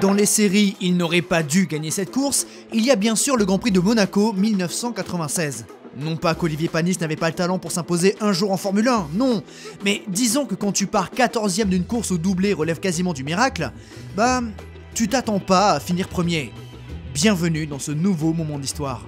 dans les séries, il n'aurait pas dû gagner cette course, il y a bien sûr le Grand Prix de Monaco 1996. Non pas qu'Olivier Panis n'avait pas le talent pour s'imposer un jour en Formule 1, non, mais disons que quand tu pars 14e d'une course où doublé relève quasiment du miracle, bah, tu t'attends pas à finir premier. Bienvenue dans ce nouveau moment d'histoire.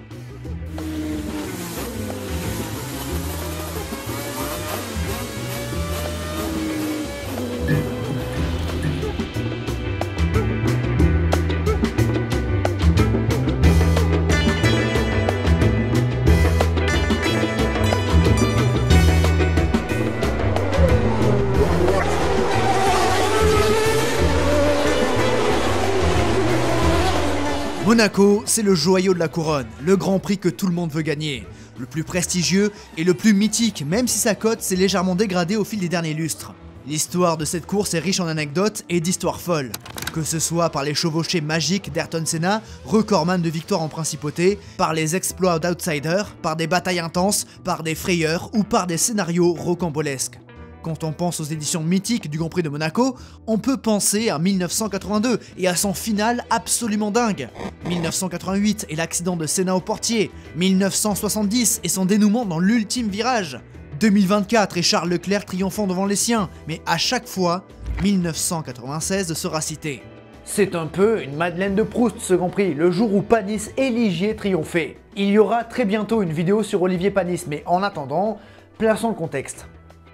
Monaco, c'est le joyau de la couronne, le grand prix que tout le monde veut gagner. Le plus prestigieux et le plus mythique, même si sa cote s'est légèrement dégradée au fil des derniers lustres. L'histoire de cette course est riche en anecdotes et d'histoires folles. Que ce soit par les chevauchées magiques d'Ayrton Senna, recordman de victoires en principauté, par les exploits d'outsiders, par des batailles intenses, par des frayeurs ou par des scénarios rocambolesques. Quand on pense aux éditions mythiques du Grand Prix de Monaco, on peut penser à 1982 et à son final absolument dingue. 1988 et l'accident de Senna au portier. 1970 et son dénouement dans l'ultime virage. 2024 et Charles Leclerc triomphant devant les siens. Mais à chaque fois, 1996 sera cité. C'est un peu une Madeleine de Proust ce Grand Prix, le jour où Panis et Ligier triomphaient. Il y aura très bientôt une vidéo sur Olivier Panis, mais en attendant, plaçons le contexte.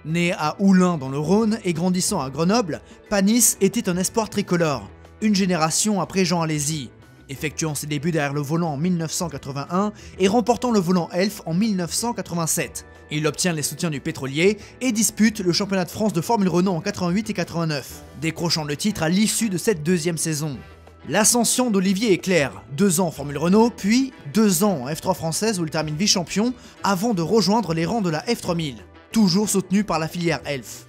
Né à Oulin dans le Rhône et grandissant à Grenoble, Panis était un espoir tricolore, une génération après Jean Alesi, effectuant ses débuts derrière le volant en 1981 et remportant le volant Elf en 1987. Il obtient les soutiens du pétrolier et dispute le championnat de France de Formule Renault en 88 et 89, décrochant le titre à l'issue de cette deuxième saison. L'ascension d'Olivier est claire, 2 ans en Formule Renault, puis 2 ans en F3 française où il termine vice-champion avant de rejoindre les rangs de la F3000. Toujours soutenu par la filière Elf.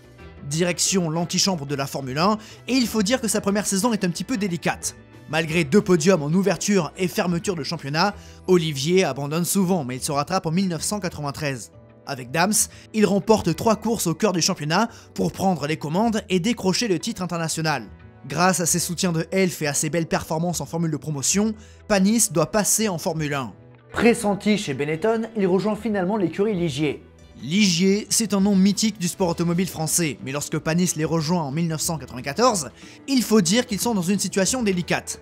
Direction l'antichambre de la Formule 1, et il faut dire que sa première saison est un petit peu délicate. Malgré 2 podiums en ouverture et fermeture de championnat, Olivier abandonne souvent, mais il se rattrape en 1993. Avec Dams, il remporte 3 courses au cœur du championnat pour prendre les commandes et décrocher le titre international. Grâce à ses soutiens de Elf et à ses belles performances en formule de promotion, Panis doit passer en Formule 1. Pressenti chez Benetton, il rejoint finalement l'écurie Ligier. Ligier, c'est un nom mythique du sport automobile français, mais lorsque Panis les rejoint en 1994, il faut dire qu'ils sont dans une situation délicate.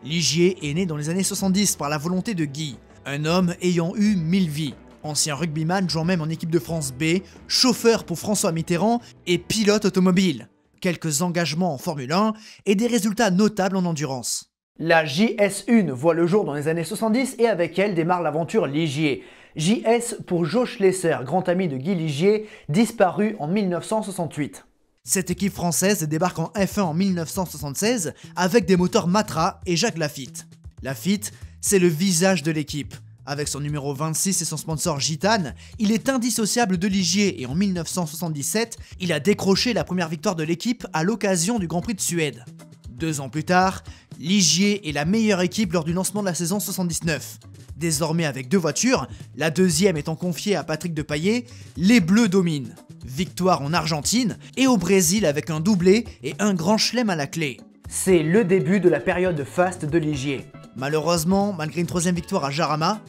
Ligier est né dans les années 70 par la volonté de Guy, un homme ayant eu 1000 vies, ancien rugbyman jouant même en équipe de France B, chauffeur pour François Mitterrand et pilote automobile. Quelques engagements en Formule 1 et des résultats notables en endurance. La JS1 voit le jour dans les années 70 et avec elle démarre l'aventure Ligier. JS pour Joe Schlesser, grand ami de Guy Ligier, disparu en 1968. Cette équipe française débarque en F1 en 1976 avec des moteurs Matra et Jacques Lafitte. Lafitte, c'est le visage de l'équipe. Avec son numéro 26 et son sponsor Gitane, il est indissociable de Ligier et en 1977, il a décroché la première victoire de l'équipe à l'occasion du Grand Prix de Suède. 2 ans plus tard, Ligier est la meilleure équipe lors du lancement de la saison 79. Désormais avec 2 voitures, la deuxième étant confiée à Patrick Depailler, les Bleus dominent. Victoire en Argentine et au Brésil avec un doublé et un grand chelem à la clé. C'est le début de la période faste de Ligier. Malheureusement, malgré une 3e victoire à Jarama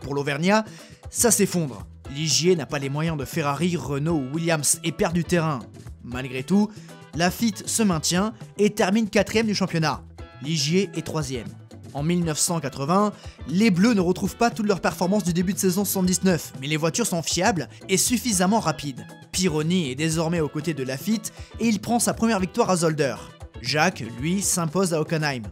pour l'Auvergnat, ça s'effondre. Ligier n'a pas les moyens de Ferrari, Renault ou Williams et perd du terrain. Malgré tout, Lafitte se maintient et termine 4e du championnat. Ligier est 3e. En 1980, les Bleus ne retrouvent pas toutes leurs performances du début de saison 79, mais les voitures sont fiables et suffisamment rapides. Pironi est désormais aux côtés de Lafitte et il prend sa première victoire à Zolder. Jacques, lui, s'impose à Hockenheim.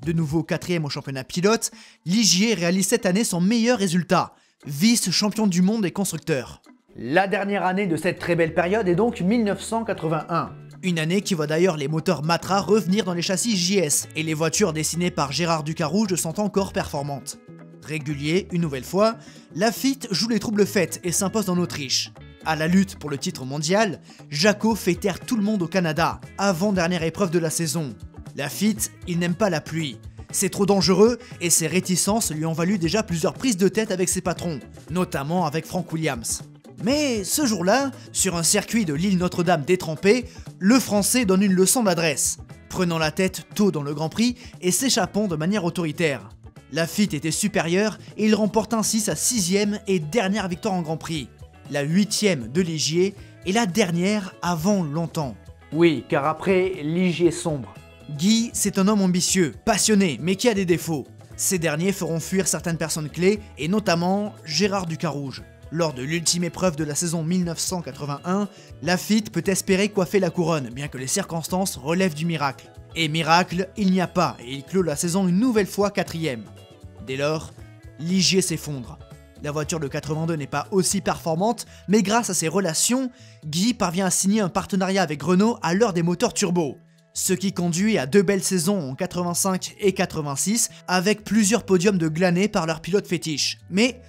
De nouveau 4e au championnat pilote, Ligier réalise cette année son meilleur résultat, vice-champion du monde des constructeurs. La dernière année de cette très belle période est donc 1981. Une année qui voit d'ailleurs les moteurs Matra revenir dans les châssis JS et les voitures dessinées par Gérard Ducarouge sont encore performantes. Régulier, une nouvelle fois, Lafitte joue les troubles fêtes et s'impose en Autriche. À la lutte pour le titre mondial, Jacko fait taire tout le monde au Canada, avant-dernière épreuve de la saison. Lafitte, il n'aime pas la pluie. C'est trop dangereux et ses réticences lui ont valu déjà plusieurs prises de tête avec ses patrons, notamment avec Frank Williams. Mais ce jour-là, sur un circuit de l'île Notre-Dame détrempée, le Français donne une leçon d'adresse. prenant la tête tôt dans le Grand Prix et s'échappant de manière autoritaire. Lafitte était supérieur et il remporte ainsi sa 6e et dernière victoire en Grand Prix, la 8e de Ligier et la dernière avant longtemps. Oui, car après, Ligier sombre. Guy, c'est un homme ambitieux, passionné, mais qui a des défauts. Ces derniers feront fuir certaines personnes clés, et notamment Gérard Ducarouge. Lors de l'ultime épreuve de la saison 1981, Lafitte peut espérer coiffer la couronne, bien que les circonstances relèvent du miracle. Et miracle, il n'y a pas, et il clôt la saison une nouvelle fois 4e. Dès lors, Ligier s'effondre. La voiture de 82 n'est pas aussi performante, mais grâce à ses relations, Guy parvient à signer un partenariat avec Renault à l'heure des moteurs turbo. Ce qui conduit à 2 belles saisons en 85 et 86, avec plusieurs podiums de glanés par leurs pilotes fétiches. Mais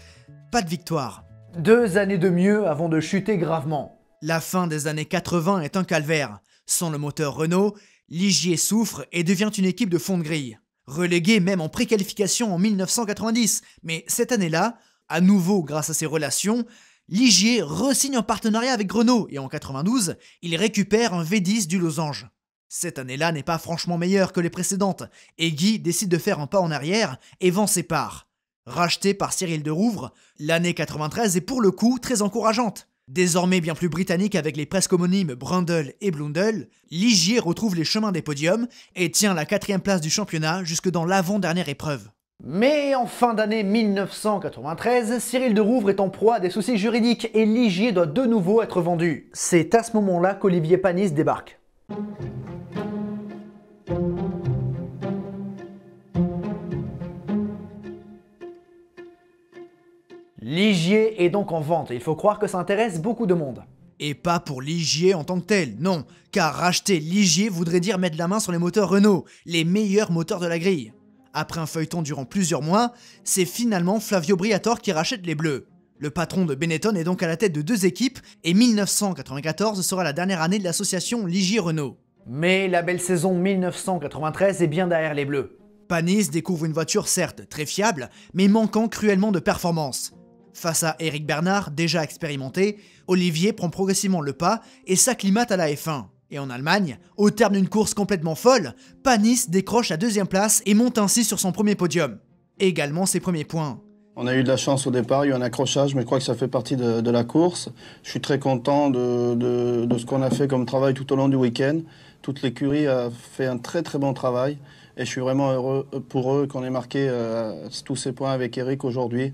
pas de victoire. 2 années de mieux avant de chuter gravement. La fin des années 80 est un calvaire. Sans le moteur Renault, Ligier souffre et devient une équipe de fond de grille. Relégué même en préqualification en 1990, mais cette année-là, à nouveau grâce à ses relations, Ligier re-signe un partenariat avec Renault et en 92, il récupère un V10 du Losange. Cette année-là n'est pas franchement meilleure que les précédentes, et Guy décide de faire un pas en arrière et vend ses parts. Racheté par Cyril de Rouvre, l'année 93 est pour le coup très encourageante. Désormais bien plus britannique avec les presque homonymes Brundle et Blundell, Ligier retrouve les chemins des podiums et tient la 4e place du championnat jusque dans l'avant-dernière épreuve. Mais en fin d'année 1993, Cyril de Rouvre est en proie à des soucis juridiques et Ligier doit de nouveau être vendu. C'est à ce moment-là qu'Olivier Panis débarque. Ligier est donc en vente et il faut croire que ça intéresse beaucoup de monde. Et pas pour Ligier en tant que tel, non, car racheter Ligier voudrait dire mettre la main sur les moteurs Renault, les meilleurs moteurs de la grille. Après un feuilleton durant plusieurs mois, c'est finalement Flavio Briatore qui rachète les Bleus. Le patron de Benetton est donc à la tête de 2 équipes et 1994 sera la dernière année de l'association Ligier-Renault. Mais la belle saison 1993 est bien derrière les Bleus. Panis découvre une voiture certes très fiable, mais manquant cruellement de performance. Face à Éric Bernard, déjà expérimenté, Olivier prend progressivement le pas et s'acclimate à la F1. Et en Allemagne, au terme d'une course complètement folle, Panis décroche la 2e place et monte ainsi sur son premier podium. Également ses premiers points. On a eu de la chance au départ, il y a eu un accrochage, mais je crois que ça fait partie de la course. Je suis très content de ce qu'on a fait comme travail tout au long du week-end. Toute l'écurie a fait un très très bon travail et je suis vraiment heureux pour eux qu'on ait marqué tous ces points avec Eric aujourd'hui.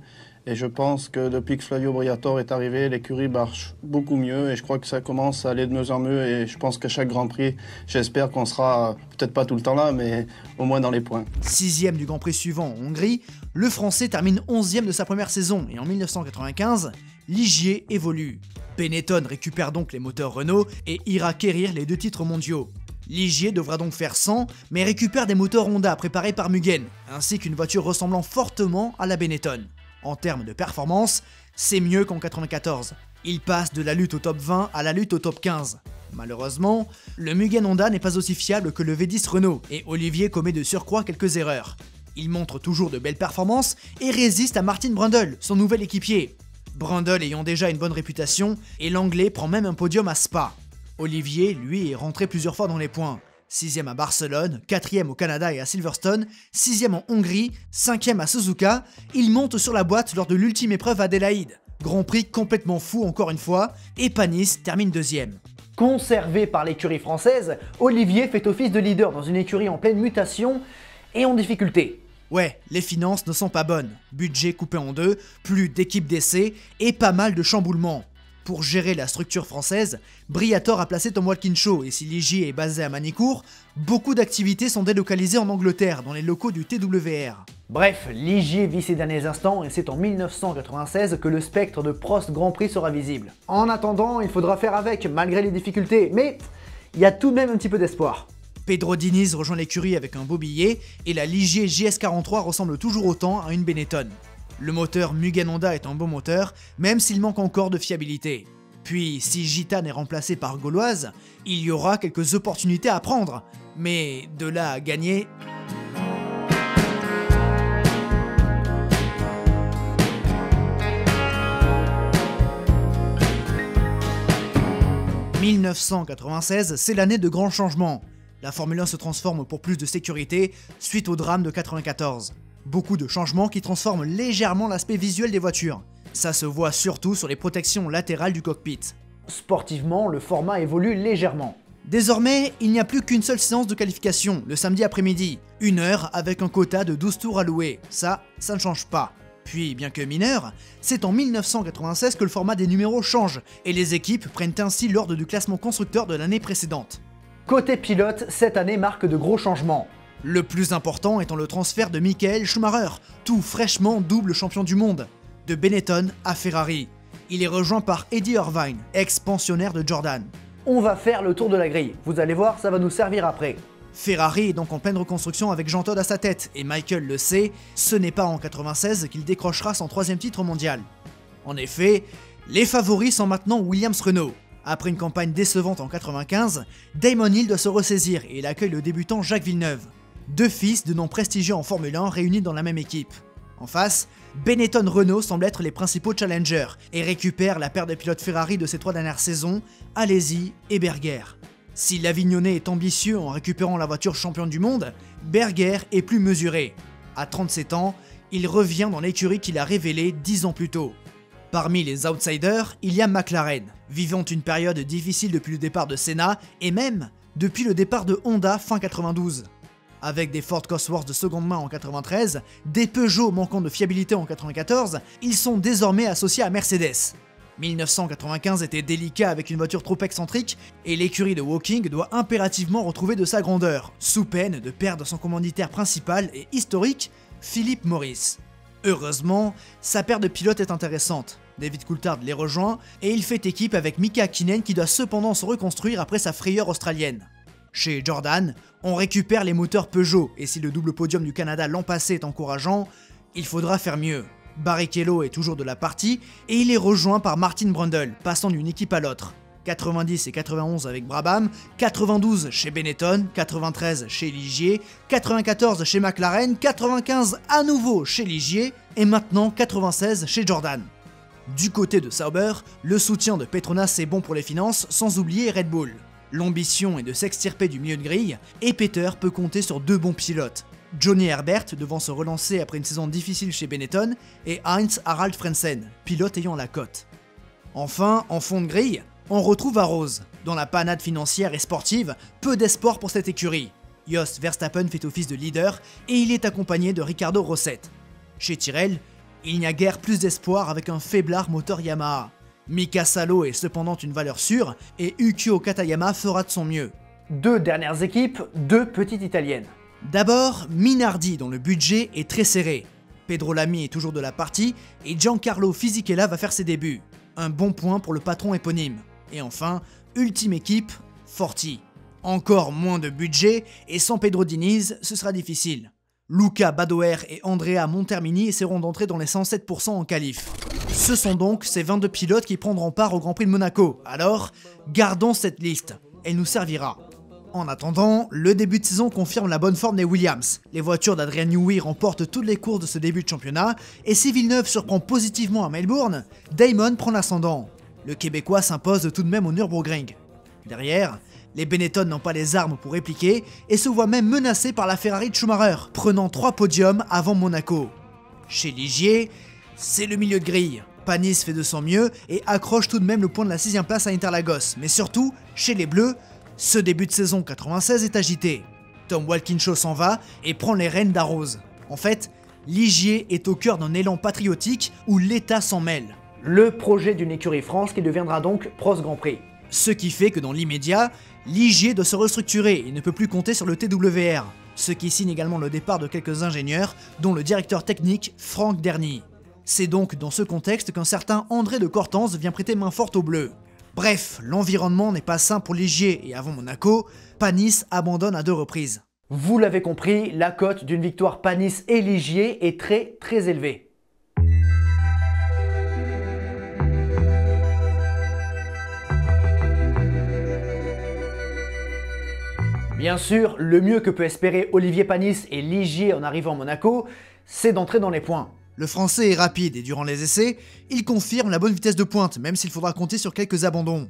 Et je pense que depuis que Flavio Briatore est arrivé, l'écurie marche beaucoup mieux et je crois que ça commence à aller de mieux en mieux et je pense qu'à chaque Grand Prix, j'espère qu'on sera peut-être pas tout le temps là, mais au moins dans les points. 6e du Grand Prix suivant en Hongrie, le Français termine 11e de sa première saison et en 1995, Ligier évolue. Benetton récupère donc les moteurs Renault et ira quérir les 2 titres mondiaux. Ligier devra donc faire 100, mais récupère des moteurs Honda préparés par Mugen, ainsi qu'une voiture ressemblant fortement à la Benetton. En termes de performance, c'est mieux qu'en 94. Il passe de la lutte au top 20 à la lutte au top 15. Malheureusement, le Mugen Honda n'est pas aussi fiable que le V10 Renault et Olivier commet de surcroît quelques erreurs. Il montre toujours de belles performances et résiste à Martin Brundle, son nouvel équipier. Brundle ayant déjà une bonne réputation et l'anglais prend même un podium à Spa. Olivier, lui, est rentré plusieurs fois dans les points. 6e à Barcelone, 4e au Canada et à Silverstone, 6e en Hongrie, 5e à Suzuka, il monte sur la boîte lors de l'ultime épreuve à Adélaïde. Grand Prix complètement fou encore une fois, et Panis termine 2e. Conservé par l'écurie française, Olivier fait office de leader dans une écurie en pleine mutation et en difficulté. Ouais, les finances ne sont pas bonnes. Budget coupé en 2, plus d'équipes d'essai et pas mal de chamboulements. Pour gérer la structure française, Briatore a placé Tom Walkinshaw et si Ligier est basé à Manicourt, beaucoup d'activités sont délocalisées en Angleterre, dans les locaux du TWR. Bref, Ligier vit ses derniers instants et c'est en 1996 que le spectre de Prost Grand Prix sera visible. En attendant, il faudra faire avec, malgré les difficultés, mais il y a tout de même un petit peu d'espoir. Pedro Diniz rejoint l'écurie avec un beau billet et la Ligier JS43 ressemble toujours autant à une Benetton. Le moteur Mugen Honda est un bon moteur, même s'il manque encore de fiabilité. Puis, si Gitane est remplacé par Gauloise, il y aura quelques opportunités à prendre, mais de là à gagner... « 1996, c'est l'année de grands changements. La Formule 1 se transforme pour plus de sécurité suite au drame de 94. Beaucoup de changements qui transforment légèrement l'aspect visuel des voitures. Ça se voit surtout sur les protections latérales du cockpit. Sportivement, le format évolue légèrement. Désormais, il n'y a plus qu'une seule séance de qualification, le samedi après-midi. 1 heure avec un quota de 12 tours alloués. Ça ne change pas. Puis, bien que mineur, c'est en 1996 que le format des numéros change, et les équipes prennent ainsi l'ordre du classement constructeur de l'année précédente. Côté pilote, cette année marque de gros changements. Le plus important étant le transfert de Michael Schumacher, tout fraîchement double champion du monde, de Benetton à Ferrari. Il est rejoint par Eddie Irvine, ex-pensionnaire de Jordan. On va faire le tour de la grille, vous allez voir, ça va nous servir après. Ferrari est donc en pleine reconstruction avec Jean Todt à sa tête, et Michael le sait, ce n'est pas en 96 qu'il décrochera son 3e titre mondial. En effet, les favoris sont maintenant Williams-Renault. Après une campagne décevante en 95, Damon Hill doit se ressaisir et il accueille le débutant Jacques Villeneuve. 2 fils de noms prestigieux en Formule 1 réunis dans la même équipe. En face, Benetton-Renault semble être les principaux challengers et récupère la paire de pilotes Ferrari de ces 3 dernières saisons, Alesi et Berger. Si l'Avignonnais est ambitieux en récupérant la voiture championne du monde, Berger est plus mesuré. À 37 ans, il revient dans l'écurie qu'il a révélée 10 ans plus tôt. Parmi les outsiders, il y a McLaren, vivant une période difficile depuis le départ de Senna et même depuis le départ de Honda fin 92. Avec des Ford Cosworth de seconde main en 93, des Peugeot manquant de fiabilité en 94, ils sont désormais associés à Mercedes. 1995 était délicat avec une voiture trop excentrique et l'écurie de Woking doit impérativement retrouver de sa grandeur, sous peine de perdre son commanditaire principal et historique, Philip Morris. Heureusement, sa paire de pilotes est intéressante. David Coulthard les rejoint et il fait équipe avec Mika Hakkinen qui doit cependant se reconstruire après sa frayeur australienne. Chez Jordan, on récupère les moteurs Peugeot et si le double podium du Canada l'an passé est encourageant, il faudra faire mieux. Barrichello est toujours de la partie et il est rejoint par Martin Brundle, passant d'une équipe à l'autre. 90 et 91 avec Brabham, 92 chez Benetton, 93 chez Ligier, 94 chez McLaren, 95 à nouveau chez Ligier et maintenant 96 chez Jordan. Du côté de Sauber, le soutien de Petronas est bon pour les finances, sans oublier Red Bull. L'ambition est de s'extirper du milieu de grille et Peter peut compter sur 2 bons pilotes. Johnny Herbert devant se relancer après une saison difficile chez Benetton et Heinz Harald Frentzen, pilote ayant la cote. Enfin, en fond de grille, on retrouve Arrows. Dans la panade financière et sportive, peu d'espoir pour cette écurie. Jos Verstappen fait office de leader et il est accompagné de Ricardo Rosset. Chez Tyrrell, il n'y a guère plus d'espoir avec un faiblard moteur Yamaha. Mika Salo est cependant une valeur sûre et Ukyo Katayama fera de son mieux. 2 dernières équipes, 2 petites italiennes. D'abord, Minardi dont le budget est très serré. Pedro Lamy est toujours de la partie et Giancarlo Fisichella va faire ses débuts. Un bon point pour le patron éponyme. Et enfin, ultime équipe, Forti. Encore moins de budget et sans Pedro Diniz, ce sera difficile. Luca Badoer et Andrea Montermini essaieront d'entrer dans les 107% en qualif. Ce sont donc ces 22 pilotes qui prendront part au Grand Prix de Monaco. Alors, gardons cette liste, elle nous servira. En attendant, le début de saison confirme la bonne forme des Williams. Les voitures d'Adrian Newey remportent toutes les courses de ce début de championnat, et si Villeneuve surprend positivement à Melbourne, Damon prend l'ascendant. Le Québécois s'impose tout de même au Nürburgring. Derrière, les Benetton n'ont pas les armes pour répliquer et se voient même menacés par la Ferrari de Schumacher, prenant 3 podiums avant Monaco. Chez Ligier, c'est le milieu de grille. Panis fait de son mieux et accroche tout de même le point de la 6ème place à Interlagos, mais surtout, chez les Bleus, ce début de saison 96 est agité. Tom Walkinshaw s'en va et prend les rênes d'Arrows. En fait, Ligier est au cœur d'un élan patriotique où l'État s'en mêle. Le projet d'une écurie France qui deviendra donc Prost Grand Prix. Ce qui fait que dans l'immédiat, Ligier doit se restructurer et ne peut plus compter sur le TWR, ce qui signe également le départ de quelques ingénieurs, dont le directeur technique Franck Derny. C'est donc dans ce contexte qu'un certain André de Cortance vient prêter main forte aux Bleus. Bref, l'environnement n'est pas sain pour Ligier et avant Monaco, Panis abandonne à 2 reprises. Vous l'avez compris, la cote d'une victoire Panis et Ligier est très élevée. Bien sûr, le mieux que peut espérer Olivier Panis et Ligier en arrivant à Monaco, c'est d'entrer dans les points. Le français est rapide et durant les essais, il confirme la bonne vitesse de pointe, même s'il faudra compter sur quelques abandons.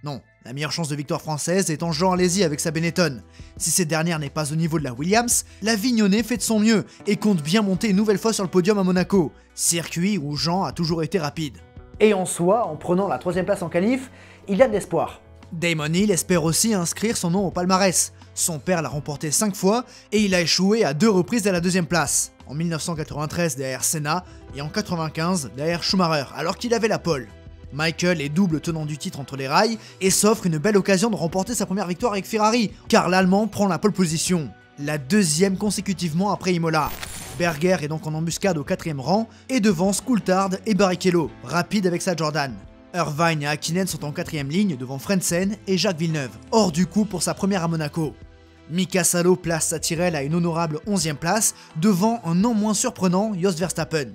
Non, la meilleure chance de victoire française est en Jean Alesi avec sa Benetton. Si cette dernière n'est pas au niveau de la Williams, la Vignonnet fait de son mieux et compte bien monter une nouvelle fois sur le podium à Monaco, circuit où Jean a toujours été rapide. Et en soi, en prenant la 3ème place en qualif, il y a de l'espoir. Damon Hill espère aussi inscrire son nom au palmarès. Son père l'a remporté 5 fois et il a échoué à 2 reprises à la 2ème place. En 1993 derrière Senna et en 1995 derrière Schumacher, alors qu'il avait la pole. Michael est double tenant du titre entre les rails et s'offre une belle occasion de remporter sa première victoire avec Ferrari, car l'Allemand prend la pole position, la 2ème consécutivement après Imola. Berger est donc en embuscade au 4ème rang et devance Coulthard et Barrichello, rapide avec sa Jordan. Irvine et Hakkinen sont en 4ème ligne devant Frentzen et Jacques Villeneuve, hors du coup pour sa première à Monaco. Mika Salo place sa Tyrrell à une honorable 11ème place devant un non moins surprenant Jos Verstappen.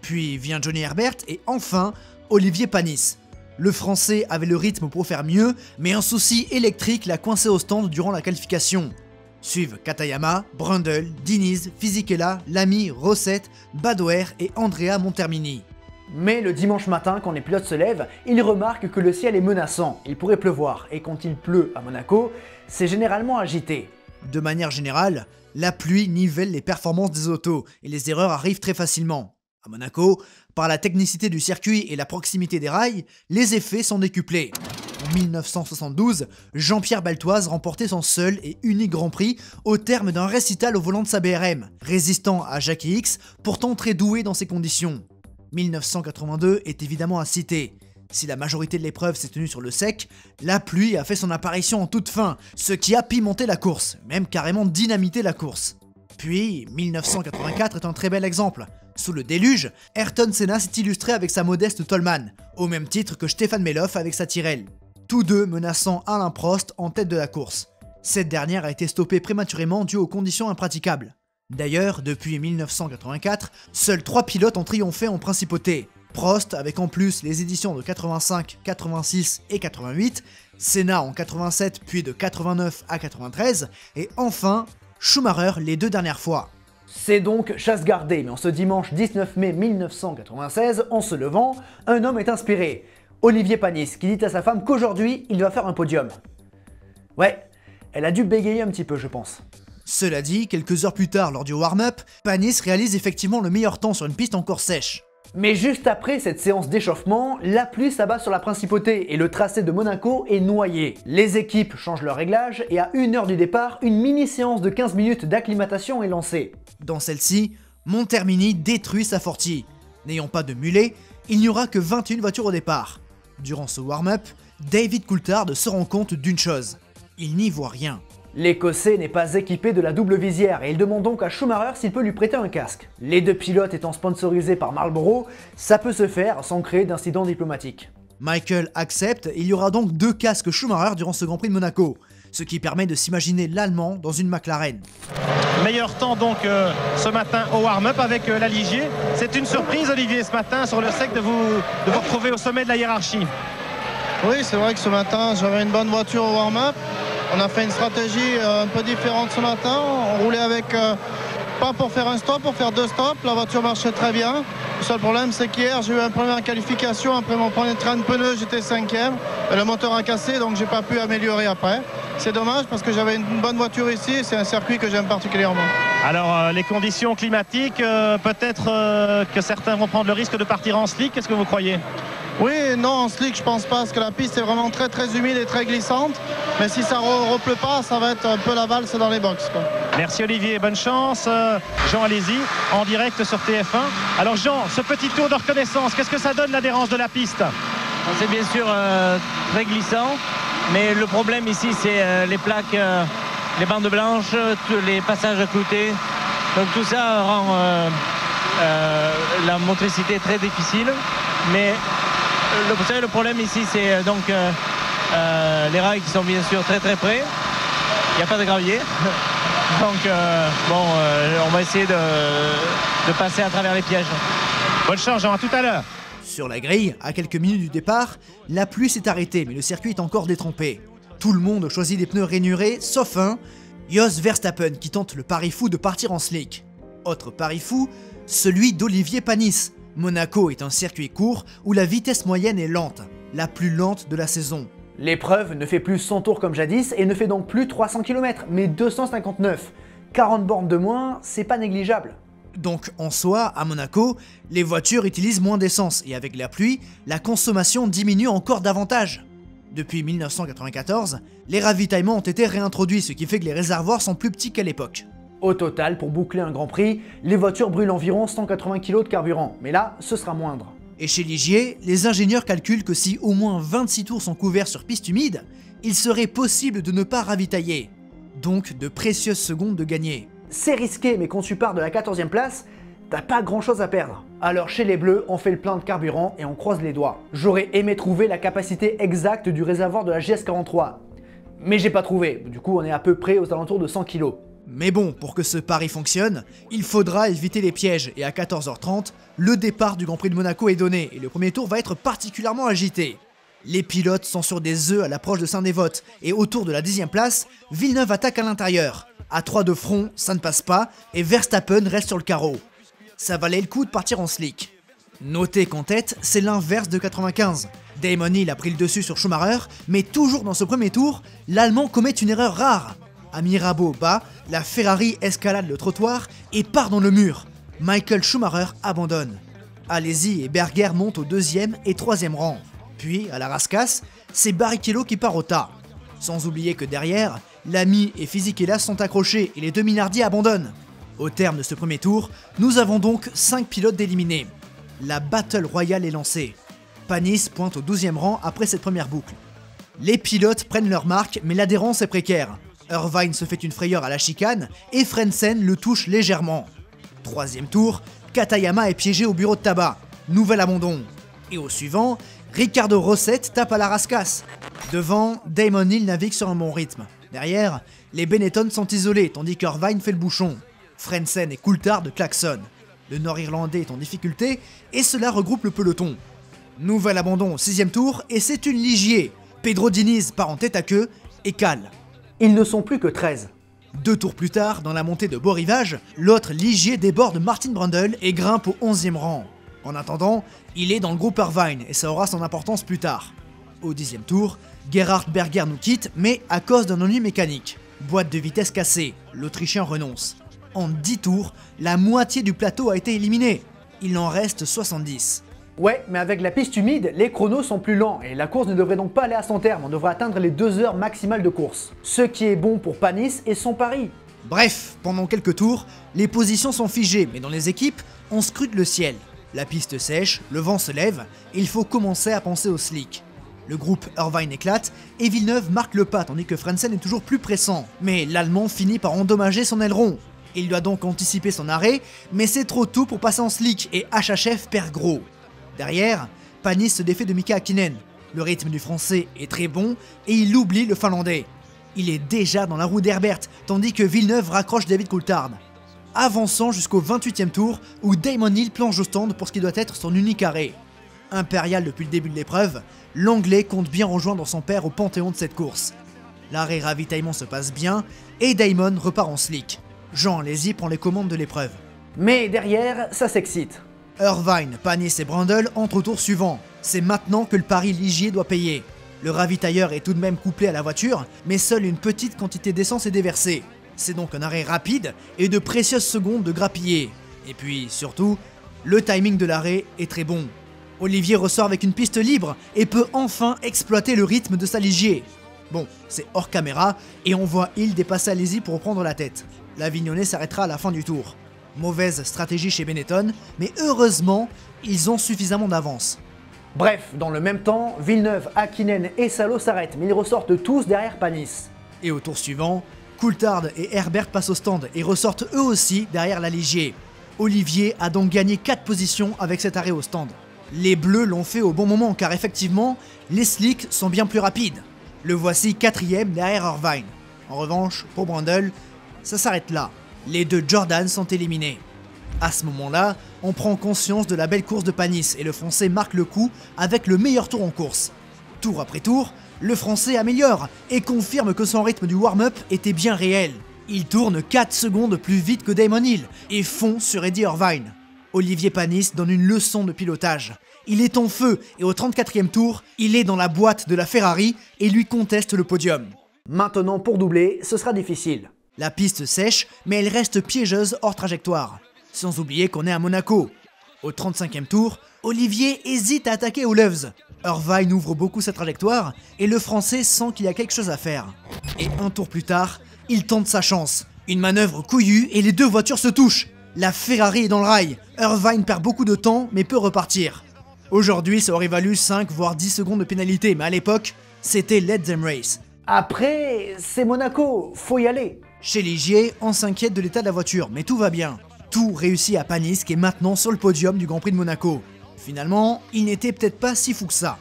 Puis vient Johnny Herbert et enfin Olivier Panis. Le français avait le rythme pour faire mieux, mais un souci électrique l'a coincé au stand durant la qualification. Suivent Katayama, Brundle, Diniz, Fisichella, Lamy, Rosset, Badoer et Andrea Montermini. Mais le dimanche matin, quand les pilotes se lèvent, ils remarquent que le ciel est menaçant, il pourrait pleuvoir, et quand il pleut à Monaco, c'est généralement agité. De manière générale, la pluie nivelle les performances des autos, et les erreurs arrivent très facilement. À Monaco, par la technicité du circuit et la proximité des rails, les effets sont décuplés. En 1972, Jean-Pierre Baltoise remportait son seul et unique Grand Prix au terme d'un récital au volant de sa BRM, résistant à Jackie X, pourtant très doué dans ces conditions. 1982 est évidemment à citer. Si la majorité de l'épreuve s'est tenue sur le sec, la pluie a fait son apparition en toute fin, ce qui a pimenté la course, même carrément dynamité la course. Puis, 1984 est un très bel exemple. Sous le déluge, Ayrton Senna s'est illustré avec sa modeste Toleman, au même titre que Stéphane Meloff avec sa Tyrrell. Tous deux menaçant Alain Prost en tête de la course. Cette dernière a été stoppée prématurément due aux conditions impraticables. D'ailleurs, depuis 1984, seuls 3 pilotes ont triomphé en principauté. Prost avec en plus les éditions de 85, 86 et 88, Senna en 87 puis de 89 à 93, et enfin Schumacher les 2 dernières fois. C'est donc chasse gardée, mais en ce dimanche 19 mai 1996, en se levant, un homme est inspiré. Olivier Panis, qui dit à sa femme qu'aujourd'hui, il va faire un podium. Ouais, elle a dû bégayer un petit peu, je pense. Cela dit, quelques heures plus tard lors du warm-up, Panis réalise effectivement le meilleur temps sur une piste encore sèche. Mais juste après cette séance d'échauffement, la pluie s'abat sur la principauté et le tracé de Monaco est noyé. Les équipes changent leur réglage et à 1 heure du départ, une mini-séance de 15 minutes d'acclimatation est lancée. Dans celle-ci, Montermini détruit sa Forti. N'ayant pas de mulet, il n'y aura que 21 voitures au départ. Durant ce warm-up, David Coulthard se rend compte d'une chose. Il n'y voit rien. L'Écossais n'est pas équipé de la double visière et il demande donc à Schumacher s'il peut lui prêter un casque. Les 2 pilotes étant sponsorisés par Marlboro, ça peut se faire sans créer d'incident diplomatique. Michael accepte et il y aura donc 2 casques Schumacher durant ce Grand Prix de Monaco, ce qui permet de s'imaginer l'Allemand dans une McLaren. Meilleur temps donc ce matin au warm-up avec la Ligier. C'est une surprise Olivier ce matin sur le sec de vous retrouver au sommet de la hiérarchie. Oui, c'est vrai que ce matin, j'avais une bonne voiture au warm-up. On a fait une stratégie un peu différente ce matin. On roulait avec, pas pour faire un stop, pour faire 2 stops. La voiture marchait très bien. Le seul problème, c'est qu'hier, j'ai eu un problème en qualification. Après mon premier train de pneus, j'étais 5e. Le moteur a cassé, donc j'ai pas pu améliorer après. C'est dommage parce que j'avais une bonne voiture ici. C'est un circuit que j'aime particulièrement. Alors, les conditions climatiques, peut-être que certains vont prendre le risque de partir en slick. Qu'est-ce que vous croyez ? Oui, non, en slick, je pense pas, parce que la piste est vraiment très très humide et très glissante. Mais si ça repleut pas, ça va être un peu la valse dans les box, quoi. Merci Olivier, bonne chance. Jean, allez-y, en direct sur TF1. Alors Jean, ce petit tour de reconnaissance, qu'est-ce que ça donne l'adhérence de la piste ? C'est bien sûr très glissant, mais le problème ici, c'est les plaques, les bandes blanches, tous les passages cloutés. Donc tout ça rend la motricité très difficile, mais vous savez, le problème ici, c'est donc les rails qui sont bien sûr très très près. Il n'y a pas de gravier. Donc on va essayer de passer à travers les pièges. Bonne chance Jean, à tout à l'heure. Sur la grille, à quelques minutes du départ, la pluie s'est arrêtée mais le circuit est encore détrempé. Tout le monde choisit des pneus rainurés, sauf un, Jos Verstappen qui tente le pari fou de partir en slick. Autre pari fou, celui d'Olivier Panis. Monaco est un circuit court où la vitesse moyenne est lente, la plus lente de la saison. L'épreuve ne fait plus 100 tours comme jadis et ne fait donc plus 300 km, mais 259. 40 bornes de moins, c'est pas négligeable. Donc en soi, à Monaco, les voitures utilisent moins d'essence et avec la pluie, la consommation diminue encore davantage. Depuis 1994, les ravitaillements ont été réintroduits, ce qui fait que les réservoirs sont plus petits qu'à l'époque. Au total, pour boucler un Grand Prix, les voitures brûlent environ 180 kg de carburant, mais là, ce sera moindre. Et chez Ligier, les ingénieurs calculent que si au moins 26 tours sont couverts sur piste humide, il serait possible de ne pas ravitailler. Donc de précieuses secondes de gagner. C'est risqué, mais quand tu pars de la 14e place, t'as pas grand chose à perdre. Alors chez les Bleus, on fait le plein de carburant et on croise les doigts. J'aurais aimé trouver la capacité exacte du réservoir de la GS43, mais j'ai pas trouvé. Du coup, on est à peu près aux alentours de 100 kg. Mais bon, pour que ce pari fonctionne, il faudra éviter les pièges et à 14h30, le départ du Grand Prix de Monaco est donné et le premier tour va être particulièrement agité. Les pilotes sont sur des œufs à l'approche de Saint-Dévote et autour de la 10e place, Villeneuve attaque à l'intérieur. À 3 de front, ça ne passe pas et Verstappen reste sur le carreau. Ça valait le coup de partir en slick. Notez qu'en tête, c'est l'inverse de 95. Damon Hill a pris le dessus sur Schumacher, mais toujours dans ce premier tour, l'Allemand commet une erreur rare. À Mirabeau bas, la Ferrari escalade le trottoir et part dans le mur. Michael Schumacher abandonne. Alesi et Berger montent au 2e et 3e rang. Puis, à la rascasse, c'est Barrichello qui part au tas. Sans oublier que derrière, Lamy et Fisichella sont accrochés et les deux Minardi abandonnent. Au terme de ce premier tour, nous avons donc 5 pilotes d'éliminés. La Battle Royale est lancée. Panis pointe au 12e rang après cette première boucle. Les pilotes prennent leur marque, mais l'adhérence est précaire. Irvine se fait une frayeur à la chicane et Frentzen le touche légèrement. 3e tour, Katayama est piégé au bureau de tabac. Nouvel abandon. Et au suivant, Ricardo Rosset tape à la rascasse. Devant, Damon Hill navigue sur un bon rythme. Derrière, les Benetton sont isolés tandis qu'Irvine fait le bouchon. Frentzen et Coulthard klaxonnent. Le Nord-Irlandais est en difficulté et cela regroupe le peloton. Nouvel abandon au 6e tour et c'est une Ligier. Pedro Diniz part en tête à queue et cale. Ils ne sont plus que 13. 2 tours plus tard, dans la montée de Beau Rivage, l'autre Ligier déborde Martin Brundle et grimpe au 11e rang. En attendant, il est dans le groupe Irvine et ça aura son importance plus tard. Au 10e tour, Gerhard Berger nous quitte, mais à cause d'un ennui mécanique. Boîte de vitesse cassée, l'Autrichien renonce. En 10 tours, la moitié du plateau a été éliminée. Il en reste 70. Ouais, mais avec la piste humide, les chronos sont plus lents et la course ne devrait donc pas aller à son terme, on devrait atteindre les 2 heures maximales de course. Ce qui est bon pour Panis et son pari. Bref, pendant quelques tours, les positions sont figées, mais dans les équipes, on scrute le ciel. La piste sèche, le vent se lève, et il faut commencer à penser au slick. Le groupe Irvine éclate, et Villeneuve marque le pas tandis que Frentzen est toujours plus pressant. Mais l'Allemand finit par endommager son aileron. Il doit donc anticiper son arrêt, mais c'est trop tôt pour passer en slick, et HHF perd gros. Derrière, Panis se défait de Mika Häkkinen. Le rythme du français est très bon et il oublie le finlandais. Il est déjà dans la roue d'Herbert, tandis que Villeneuve raccroche David Coulthard. Avançant jusqu'au 28e tour où Damon Hill plonge au stand pour ce qui doit être son unique arrêt. Impérial depuis le début de l'épreuve, l'Anglais compte bien rejoindre son père au panthéon de cette course. L'arrêt ravitaillement se passe bien et Damon repart en slick. Jean Alesi prend les commandes de l'épreuve. Mais derrière, ça s'excite. Irvine, Panis et Brundle entrent au tour suivant. C'est maintenant que le pari Ligier doit payer. Le ravitailleur est tout de même couplé à la voiture, mais seule une petite quantité d'essence est déversée. C'est donc un arrêt rapide et de précieuses secondes de grappiller. Et puis, surtout, le timing de l'arrêt est très bon. Olivier ressort avec une piste libre et peut enfin exploiter le rythme de sa Ligier. Bon, c'est hors caméra et on voit Hill dépasser Alesi pour reprendre la tête. L'Avignonnais s'arrêtera à la fin du tour. Mauvaise stratégie chez Benetton, mais heureusement, ils ont suffisamment d'avance. Bref, dans le même temps, Villeneuve, Häkkinen et Salo s'arrêtent, mais ils ressortent tous derrière Panis. Et au tour suivant, Coulthard et Herbert passent au stand et ressortent eux aussi derrière la Ligier. Olivier a donc gagné 4 positions avec cet arrêt au stand. Les Bleus l'ont fait au bon moment car effectivement, les slicks sont bien plus rapides. Le voici 4e derrière Irvine. En revanche, pour Brundle, ça s'arrête là. Les deux Jordan sont éliminés. À ce moment-là, on prend conscience de la belle course de Panis et le Français marque le coup avec le meilleur tour en course. Tour après tour, le Français améliore et confirme que son rythme du warm-up était bien réel. Il tourne 4 secondes plus vite que Damon Hill et fond sur Eddie Irvine. Olivier Panis donne une leçon de pilotage. Il est en feu et au 34e tour, il est dans la boîte de la Ferrari et lui conteste le podium. Maintenant, pour doubler, ce sera difficile. La piste sèche, mais elle reste piégeuse hors trajectoire. Sans oublier qu'on est à Monaco. Au 35e tour, Olivier hésite à attaquer aux Loves. Irvine ouvre beaucoup sa trajectoire et le Français sent qu'il y a quelque chose à faire. Et un tour plus tard, il tente sa chance. Une manœuvre couillue et les deux voitures se touchent. La Ferrari est dans le rail. Irvine perd beaucoup de temps mais peut repartir. Aujourd'hui, ça aurait valu 5 voire 10 secondes de pénalité, mais à l'époque, c'était let them race. Après, c'est Monaco, faut y aller. Chez Ligier, on s'inquiète de l'état de la voiture, mais tout va bien. Tout réussit à Panis qui est maintenant sur le podium du Grand Prix de Monaco. Finalement, il n'était peut-être pas si fou que ça.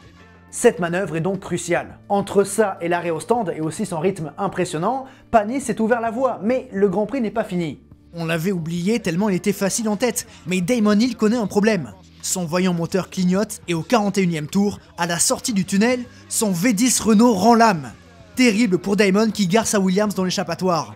Cette manœuvre est donc cruciale. Entre ça et l'arrêt au stand et aussi son rythme impressionnant, Panis s'est ouvert la voie, mais le Grand Prix n'est pas fini. On l'avait oublié tellement il était facile en tête, mais Damon Hill connaît un problème. Son voyant moteur clignote et au 41e tour, à la sortie du tunnel, son V10 Renault rend l'âme. Terrible pour Damon qui garde sa Williams dans l'échappatoire.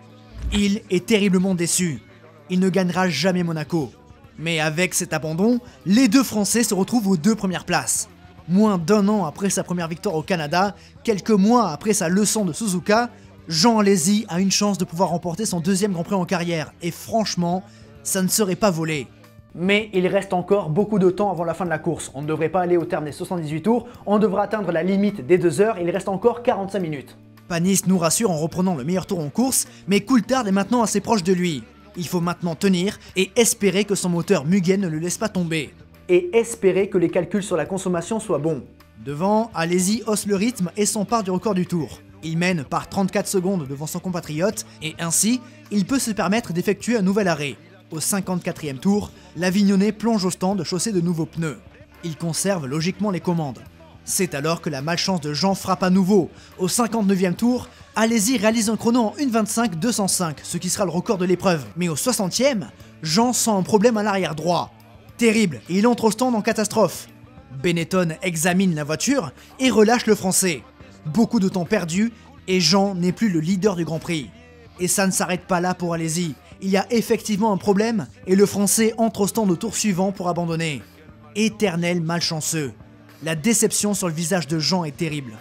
Hill est terriblement déçu. Il ne gagnera jamais Monaco. Mais avec cet abandon, les deux Français se retrouvent aux 2 premières places. Moins d'1 an après sa première victoire au Canada, quelques mois après sa leçon de Suzuka, Jean Alesi a une chance de pouvoir remporter son 2e Grand Prix en carrière. Et franchement, ça ne serait pas volé. Mais il reste encore beaucoup de temps avant la fin de la course. On ne devrait pas aller au terme des 78 tours, on devra atteindre la limite des 2 heures, il reste encore 45 minutes. Panis nous rassure en reprenant le meilleur tour en course, mais Coulthard est maintenant assez proche de lui. Il faut maintenant tenir et espérer que son moteur Mugen ne le laisse pas tomber. Et espérer que les calculs sur la consommation soient bons. Devant, Alesi hausse le rythme et s'empare du record du tour. Il mène par 34 secondes devant son compatriote et ainsi, il peut se permettre d'effectuer un nouvel arrêt. Au 54e tour, l'Avignonnais plonge au stand chaussé de nouveaux pneus. Il conserve logiquement les commandes. C'est alors que la malchance de Jean frappe à nouveau. Au 59e tour, Alesi réalise un chrono en 1:25.205, ce qui sera le record de l'épreuve. Mais au 60e, Jean sent un problème à l'arrière droit. Terrible, et il entre au stand en catastrophe. Benetton examine la voiture et relâche le Français. Beaucoup de temps perdu, et Jean n'est plus le leader du Grand Prix. Et ça ne s'arrête pas là pour Alesi. Il y a effectivement un problème, et le Français entre au stand au tour suivant pour abandonner. Éternel malchanceux. La déception sur le visage de Jean est terrible.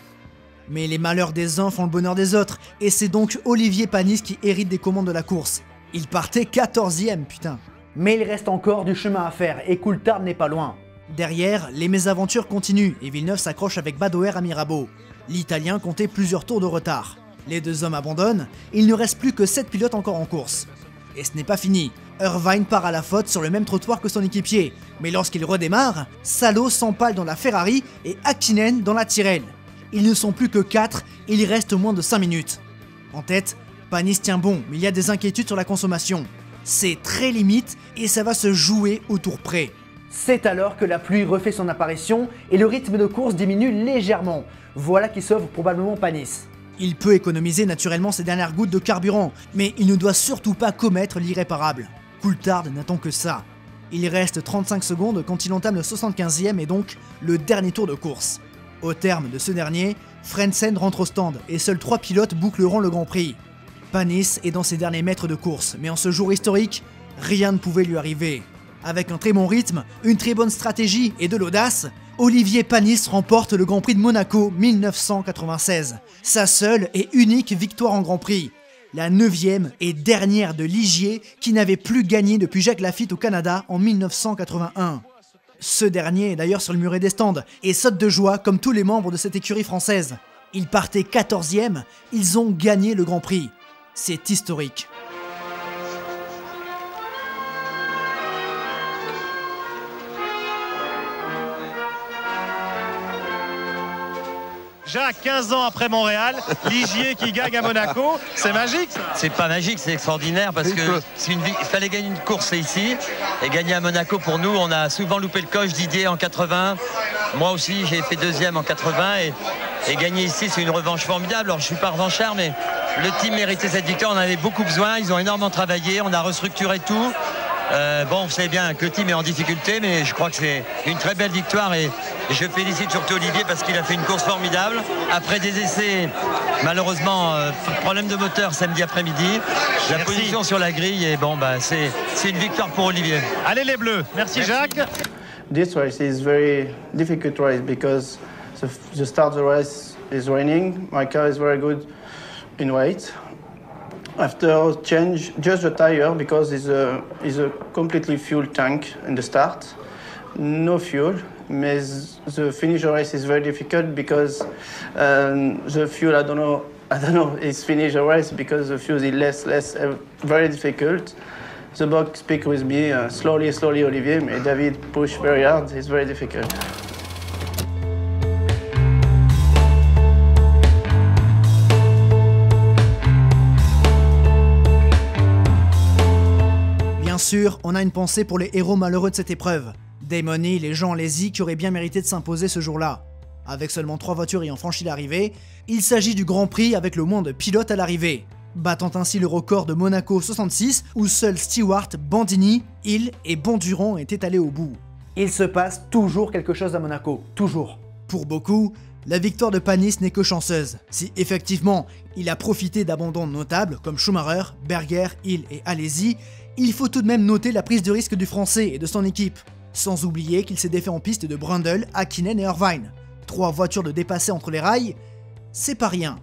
Mais les malheurs des uns font le bonheur des autres, et c'est donc Olivier Panis qui hérite des commandes de la course. Il partait 14e, putain. Mais il reste encore du chemin à faire, et Coulthard n'est pas loin. Derrière, les mésaventures continuent, et Villeneuve s'accroche avec Badoer à Mirabeau. L'Italien comptait plusieurs tours de retard. Les 2 hommes abandonnent, il ne reste plus que 7 pilotes encore en course. Et ce n'est pas fini. Irvine part à la faute sur le même trottoir que son équipier, mais lorsqu'il redémarre, Salo s'empale dans la Ferrari et Hakkinen dans la Tyrrell. Ils ne sont plus que 4 et il reste moins de 5 minutes. En tête, Panis tient bon, mais il y a des inquiétudes sur la consommation. C'est très limite et ça va se jouer au tour près. C'est alors que la pluie refait son apparition et le rythme de course diminue légèrement. Voilà qui sauve probablement Panis. Il peut économiser naturellement ses dernières gouttes de carburant, mais il ne doit surtout pas commettre l'irréparable. Coulthard n'attend que ça. Il reste 35 secondes quand il entame le 75e et donc le dernier tour de course. Au terme de ce dernier, Frentzen rentre au stand et seuls 3 pilotes boucleront le Grand Prix. Panis est dans ses derniers mètres de course, mais en ce jour historique, rien ne pouvait lui arriver. Avec un très bon rythme, une très bonne stratégie et de l'audace, Olivier Panis remporte le Grand Prix de Monaco 1996, sa seule et unique victoire en Grand Prix. La 9e et dernière de Ligier qui n'avait plus gagné depuis Jacques Lafitte au Canada en 1981. Ce dernier est d'ailleurs sur le muret des stands et saute de joie comme tous les membres de cette écurie française. Ils partaient 14e, ils ont gagné le Grand Prix. C'est historique. Jacques, 15 ans après Montréal, Ligier qui gagne à Monaco, c'est magique ça. C'est pas magique, c'est extraordinaire parce que il fallait gagner une course ici et gagner à Monaco pour nous. On a souvent loupé le coche, Didier en 80, moi aussi j'ai fait 2e en 80 et gagner ici c'est une revanche formidable. Alors je suis pas revanchard mais le team méritait cette victoire, on en avait beaucoup besoin, ils ont énormément travaillé, on a restructuré tout. Bon, vous savez bien que le team est en difficulté, mais je crois que c'est une très belle victoire et je félicite surtout Olivier parce qu'il a fait une course formidable. Après des essais, malheureusement, problème de moteur samedi après-midi, la Merci. position sur la grille. Et bon, bah, c'est une victoire pour Olivier. Allez les Bleus. Merci Jacques. This race is very difficult race because the start of the race is raining. My car is very good in weight. After change just the tire because it's a completely fuel tank in the start. No fuel. But the finish of the race is very difficult because the fuel I don't know it's finish the race because the fuel is less very difficult. The box speak with me slowly Olivier, mais David push very hard, it's very difficult. Bien sûr, on a une pensée pour les héros malheureux de cette épreuve. Damon Hill et Jean Alesi qui auraient bien mérité de s'imposer ce jour-là. Avec seulement 3 voitures ayant franchi l'arrivée, il s'agit du Grand Prix avec le moins de pilotes à l'arrivée, battant ainsi le record de Monaco 66 où seuls Stewart, Bandini, Hill et Bondurant étaient allés au bout. Il se passe toujours quelque chose à Monaco, toujours. Pour beaucoup, la victoire de Panis n'est que chanceuse. Si effectivement il a profité d'abandons notables comme Schumacher, Berger, Hill et Alesi, il faut tout de même noter la prise de risque du Français et de son équipe. Sans oublier qu'il s'est défait en piste de Brundle, Hakkinen et Irvine. 3 voitures de dépassées entre les rails, c'est pas rien.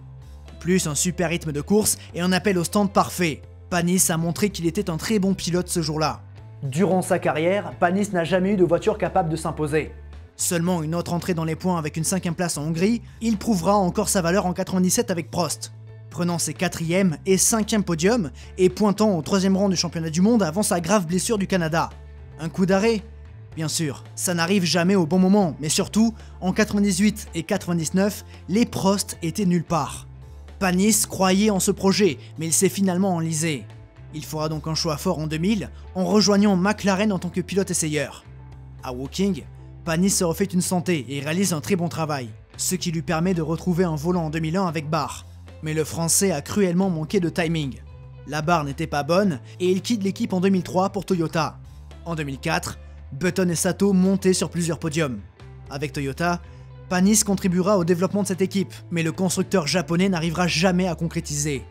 Plus un super rythme de course et un appel au stand parfait. Panis a montré qu'il était un très bon pilote ce jour-là. Durant sa carrière, Panis n'a jamais eu de voiture capable de s'imposer. Seulement une autre entrée dans les points avec une 5e place en Hongrie, il prouvera encore sa valeur en 97 avec Prost. Prenant ses 4e et 5e podiums et pointant au 3e rang du championnat du monde avant sa grave blessure du Canada. Un coup d'arrêt? Bien sûr, ça n'arrive jamais au bon moment, mais surtout, en 98 et 99, les Prost étaient nulle part. Panis croyait en ce projet, mais il s'est finalement enlisé. Il fera donc un choix fort en 2000, en rejoignant McLaren en tant que pilote essayeur. À Woking, Panis se refait une santé et réalise un très bon travail, ce qui lui permet de retrouver un volant en 2001 avec Barre. Mais le Français a cruellement manqué de timing. La barre n'était pas bonne et il quitte l'équipe en 2003 pour Toyota. En 2004, Button et Sato montaient sur plusieurs podiums. Avec Toyota, Panis contribuera au développement de cette équipe, mais le constructeur japonais n'arrivera jamais à concrétiser.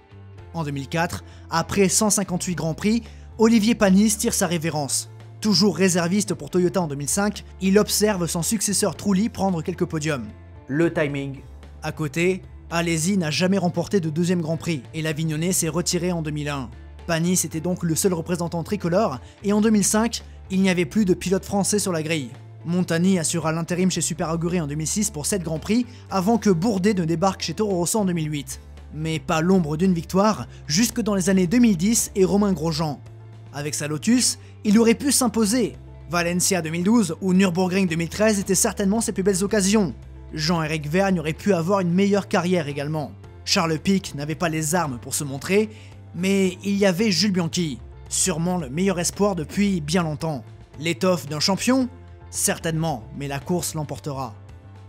En 2004, après 158 Grands Prix, Olivier Panis tire sa révérence. Toujours réserviste pour Toyota en 2005, il observe son successeur Trulli prendre quelques podiums. Le timing. À côté, Alesi n'a jamais remporté de 2e Grand Prix et l'Avignonnais s'est retiré en 2001. Panis était donc le seul représentant tricolore et en 2005, il n'y avait plus de pilote français sur la grille. Montani assura l'intérim chez Super Aguri en 2006 pour 7 Grands Prix avant que Bourdet ne débarque chez Toro Rosso en 2008. Mais pas l'ombre d'une victoire jusque dans les années 2010 et Romain Grosjean. Avec sa Lotus, il aurait pu s'imposer. Valencia 2012 ou Nürburgring 2013 étaient certainement ses plus belles occasions. Jean-Éric Vergne aurait pu avoir une meilleure carrière également. Charles Pic n'avait pas les armes pour se montrer, mais il y avait Jules Bianchi, sûrement le meilleur espoir depuis bien longtemps. L'étoffe d'un champion? Certainement, mais la course l'emportera.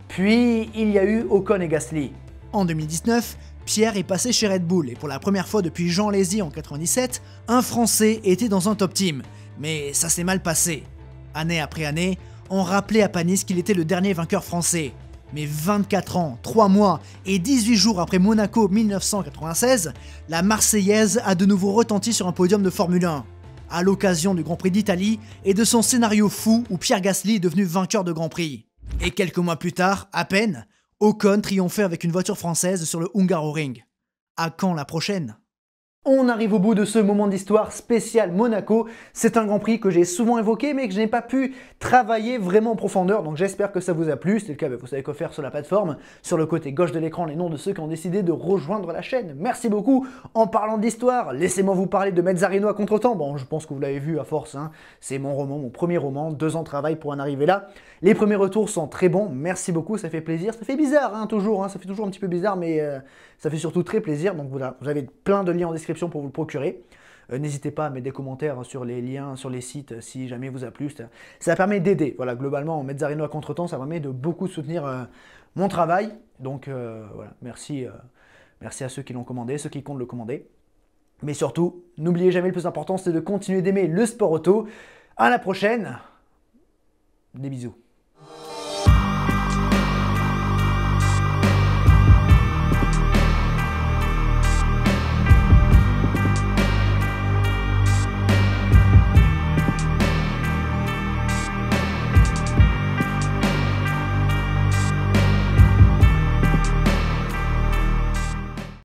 Puis, il y a eu Ocon et Gasly. En 2019, Pierre est passé chez Red Bull et pour la première fois depuis Jean Alesi en 97, un Français était dans un top team. Mais ça s'est mal passé. Année après année, on rappelait à Panis qu'il était le dernier vainqueur français. Mais 24 ans, 3 mois et 18 jours après Monaco 1996, la Marseillaise a de nouveau retenti sur un podium de Formule 1, à l'occasion du Grand Prix d'Italie et de son scénario fou où Pierre Gasly est devenu vainqueur de Grand Prix. Et quelques mois plus tard, à peine, Ocon triomphait avec une voiture française sur le Hungaroring. À quand la prochaine ? On arrive au bout de ce moment d'histoire spécial Monaco. C'est un Grand Prix que j'ai souvent évoqué mais que je n'ai pas pu travailler vraiment en profondeur, donc j'espère que ça vous a plu. Si c'est le cas, vous savez quoi faire sur la plateforme. Sur le côté gauche de l'écran, les noms de ceux qui ont décidé de rejoindre la chaîne. Merci beaucoup. En parlant d'histoire, laissez-moi vous parler de Mezzarino à Contretemps. Bon, je pense que vous l'avez vu à force, hein. C'est mon roman, mon premier roman, 2 ans de travail pour en arriver là. Les premiers retours sont très bons, merci beaucoup, ça fait plaisir. Ça fait bizarre, hein, toujours, hein. Ça fait toujours un petit peu bizarre, mais ça fait surtout très plaisir. Donc voilà, vous avez plein de liens en description pour vous le procurer. N'hésitez pas à mettre des commentaires sur les liens, sur les sites, si jamais vous a plu. Ça permet d'aider. Voilà, globalement, Mezzarino à Contretemps, ça permet de beaucoup soutenir mon travail. Donc voilà, merci à ceux qui l'ont commandé, ceux qui comptent le commander. Mais surtout, n'oubliez jamais le plus important, c'est de continuer d'aimer le sport auto. À la prochaine. Des bisous.